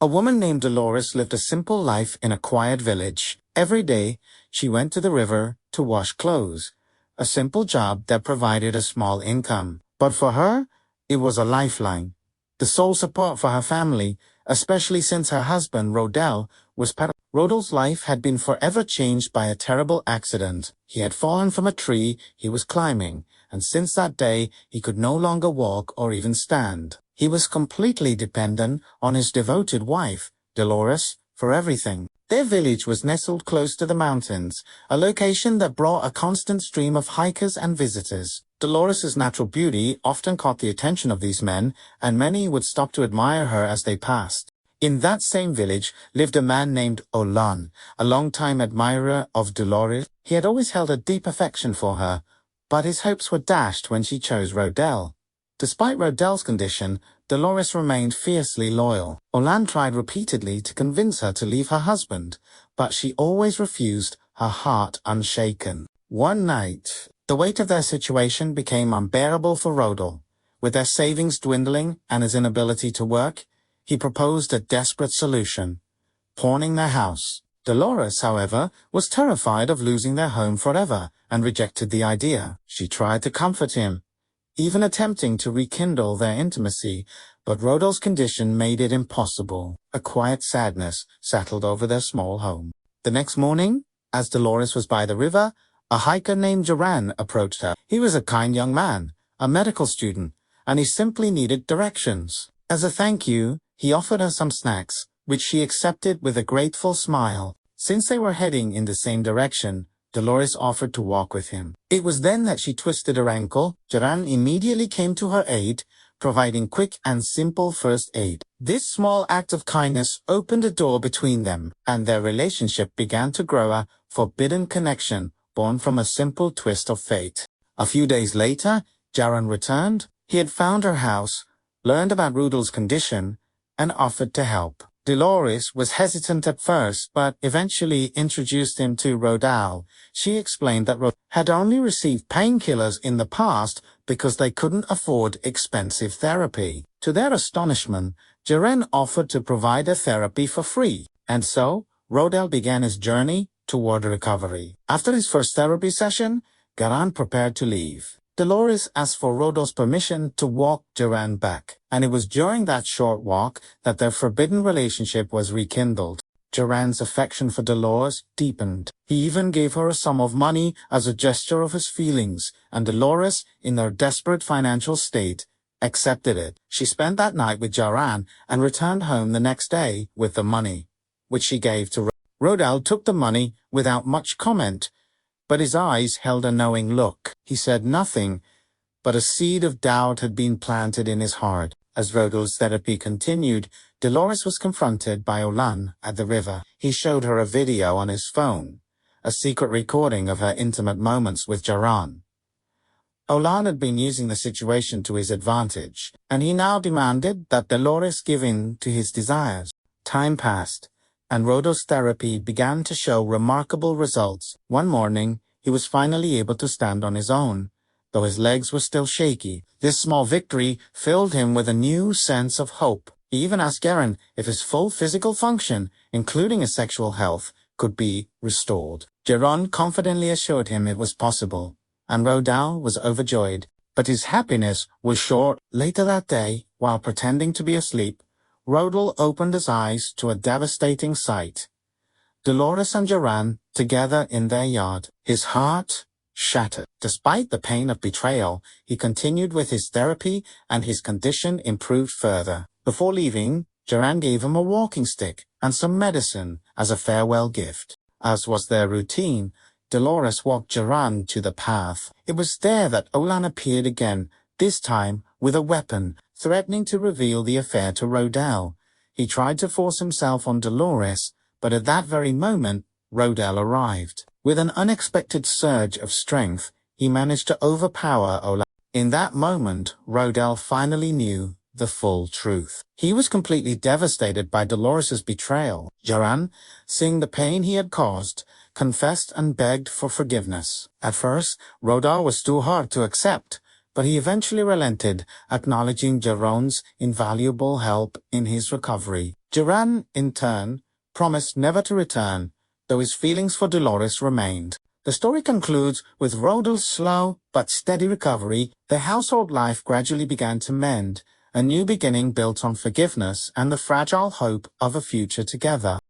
A woman named Dolores lived a simple life in a quiet village. Every day, she went to the river to wash clothes, a simple job that provided a small income. But for her, it was a lifeline, the sole support for her family, especially since her husband, Rodel, was paralyzed. Rodel's life had been forever changed by a terrible accident. He had fallen from a tree he was climbing, and since that day, he could no longer walk or even stand. He was completely dependent on his devoted wife, Dolores, for everything. Their village was nestled close to the mountains, a location that brought a constant stream of hikers and visitors. Dolores's natural beauty often caught the attention of these men, and many would stop to admire her as they passed. In that same village lived a man named Olan, a longtime admirer of Dolores. He had always held a deep affection for her, but his hopes were dashed when she chose Rodel. Despite Rodel's condition, Dolores remained fiercely loyal. Olan tried repeatedly to convince her to leave her husband, but she always refused, her heart unshaken. One night, the weight of their situation became unbearable for Rodel. With their savings dwindling and his inability to work, he proposed a desperate solution: pawning their house. Dolores, however, was terrified of losing their home forever and rejected the idea. She tried to comfort him, even attempting to rekindle their intimacy, but Rodel's condition made it impossible. A quiet sadness settled over their small home. The next morning, as Dolores was by the river, a hiker named Jeron approached her. He was a kind young man, a medical student, and he simply needed directions. As a thank you, he offered her some snacks, which she accepted with a grateful smile. Since they were heading in the same direction, Dolores offered to walk with him. It was then that she twisted her ankle. Jeron immediately came to her aid, providing quick and simple first aid. This small act of kindness opened a door between them, and their relationship began to grow, a forbidden connection born from a simple twist of fate. A few days later, Jeron returned. He had found her house, learned about Rodel's condition, and offered to help. Dolores was hesitant at first, but eventually introduced him to Rodel. She explained that Rodel had only received painkillers in the past because they couldn't afford expensive therapy. To their astonishment, Jeron offered to provide a therapy for free, and so Rodel began his journey toward recovery. After his first therapy session, Jeron prepared to leave. Dolores asked for Rodel's permission to walk Jeron back, and it was during that short walk that their forbidden relationship was rekindled. Jeron's affection for Dolores deepened. He even gave her a sum of money as a gesture of his feelings, and Dolores, in her desperate financial state, accepted it. She spent that night with Jeron and returned home the next day with the money, which she gave to Rodel. Rodel took the money without much comment, but his eyes held a knowing look. He said nothing, but a seed of doubt had been planted in his heart. As Rodel's therapy continued, Dolores was confronted by Olan at the river. He showed her a video on his phone, a secret recording of her intimate moments with Jeron. Olan had been using the situation to his advantage, and he now demanded that Dolores give in to his desires. Time passed, and Rodel's therapy began to show remarkable results. One morning, he was finally able to stand on his own, though his legs were still shaky. This small victory filled him with a new sense of hope. He even asked Jeron if his full physical function, including his sexual health, could be restored. Jeron confidently assured him it was possible, and Rodel was overjoyed. But his happiness was short. Later that day, while pretending to be asleep, Rodel opened his eyes to a devastating sight. Dolores and Jeron together in their yard. His heart shattered. Despite the pain of betrayal, he continued with his therapy and his condition improved further. Before leaving, Jeron gave him a walking stick and some medicine as a farewell gift. As was their routine, Dolores walked Jeron to the path. It was there that Olan appeared again, this time with a weapon, threatening to reveal the affair to Rodel. He tried to force himself on Dolores, but at that very moment, Rodel arrived. With an unexpected surge of strength, he managed to overpower Olan. In that moment, Rodel finally knew the full truth. He was completely devastated by Dolores's betrayal. Jeron, seeing the pain he had caused, confessed and begged for forgiveness. At first, Rodel was too hard to accept, but he eventually relented, acknowledging Jeron's invaluable help in his recovery. Jeron, in turn, promised never to return, though his feelings for Dolores remained. The story concludes with Rodel's slow but steady recovery. Their household life gradually began to mend, a new beginning built on forgiveness and the fragile hope of a future together.